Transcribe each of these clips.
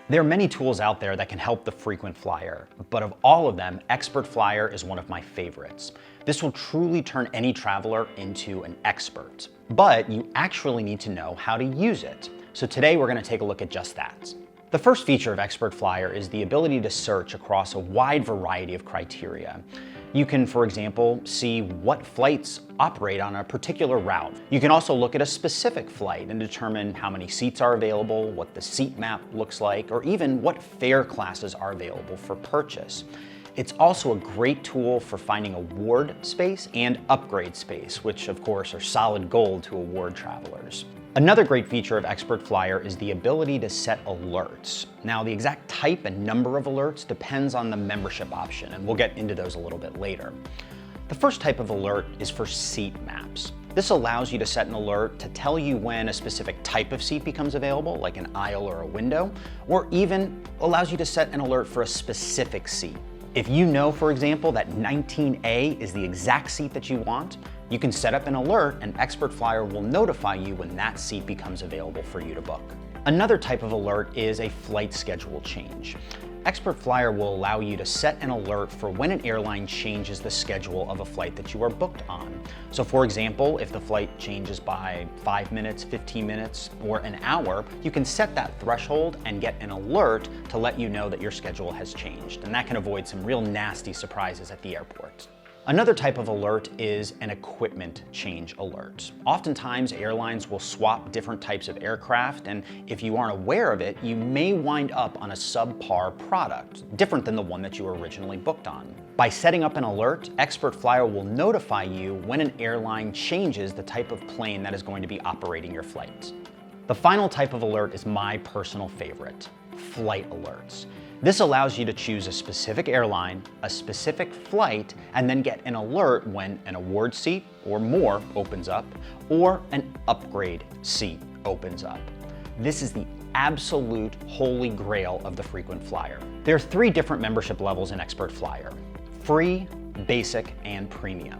There are many tools out there that can help the frequent flyer, but of all of them, ExpertFlyer is one of my favorites. This will truly turn any traveler into an expert, but you actually need to know how to use it. So today we're going to take a look at just that. The first feature of ExpertFlyer is the ability to search across a wide variety of criteria. You can, for example, see what flights operate on a particular route. You can also look at a specific flight and determine how many seats are available, what the seat map looks like, or even what fare classes are available for purchase. It's also a great tool for finding award space and upgrade space, which of course are solid gold to award travelers. Another great feature of ExpertFlyer is the ability to set alerts. Now, the exact type and number of alerts depends on the membership option, and we'll get into those a little bit later. The first type of alert is for seat maps. This allows you to set an alert to tell you when a specific type of seat becomes available, like an aisle or a window, or even allows you to set an alert for a specific seat. If you know, for example, that 19A is the exact seat that you want, you can set up an alert and ExpertFlyer will notify you when that seat becomes available for you to book. Another type of alert is a flight schedule change. ExpertFlyer will allow you to set an alert for when an airline changes the schedule of a flight that you are booked on. So for example, if the flight changes by 5 minutes, 15 minutes, or an hour, you can set that threshold and get an alert to let you know that your schedule has changed. And that can avoid some real nasty surprises at the airport. Another type of alert is an equipment change alert. Oftentimes, airlines will swap different types of aircraft, and if you aren't aware of it, you may wind up on a subpar product, different than the one that you were originally booked on. By setting up an alert, ExpertFlyer will notify you when an airline changes the type of plane that is going to be operating your flight. The final type of alert is my personal favorite, flight alerts. This allows you to choose a specific airline, a specific flight, and then get an alert when an award seat or more opens up, or an upgrade seat opens up. This is the absolute holy grail of the frequent flyer. There are 3 different membership levels in ExpertFlyer: free, basic, and premium.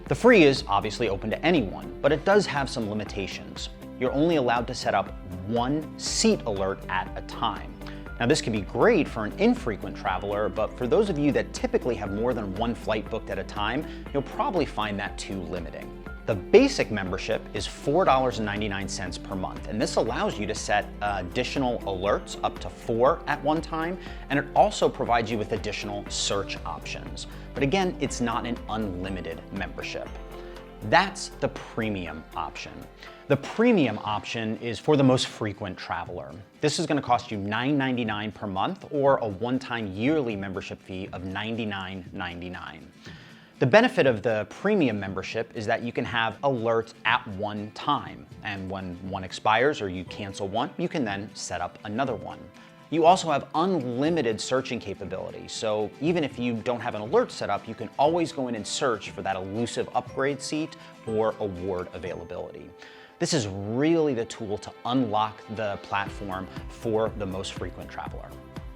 The free is obviously open to anyone, but it does have some limitations. You're only allowed to set up 1 seat alert at a time. Now, this can be great for an infrequent traveler, but for those of you that typically have more than 1 flight booked at a time, you'll probably find that too limiting. The basic membership is $4.99 per month, and this allows you to set additional alerts up to 4 at one time, and it also provides you with additional search options. But again, it's not an unlimited membership. That's the premium option. The premium option is for the most frequent traveler. This is going to cost you $9.99 per month or a one-time yearly membership fee of $99.99. The benefit of the premium membership is that you can have alerts at one time, and when one expires or you cancel one, you can then set up another one. You also have unlimited searching capability, so even if you don't have an alert set up, you can always go in and search for that elusive upgrade seat or award availability. This is really the tool to unlock the platform for the most frequent traveler.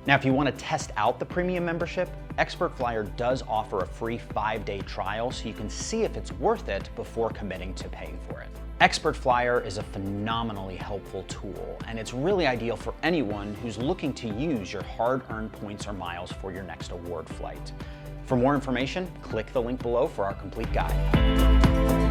Now, if you want to test out the premium membership, ExpertFlyer does offer a free 5-day trial so you can see if it's worth it before committing to paying for it. ExpertFlyer is a phenomenally helpful tool, and it's really ideal for anyone who's looking to use your hard-earned points or miles for your next award flight. For more information, click the link below for our complete guide.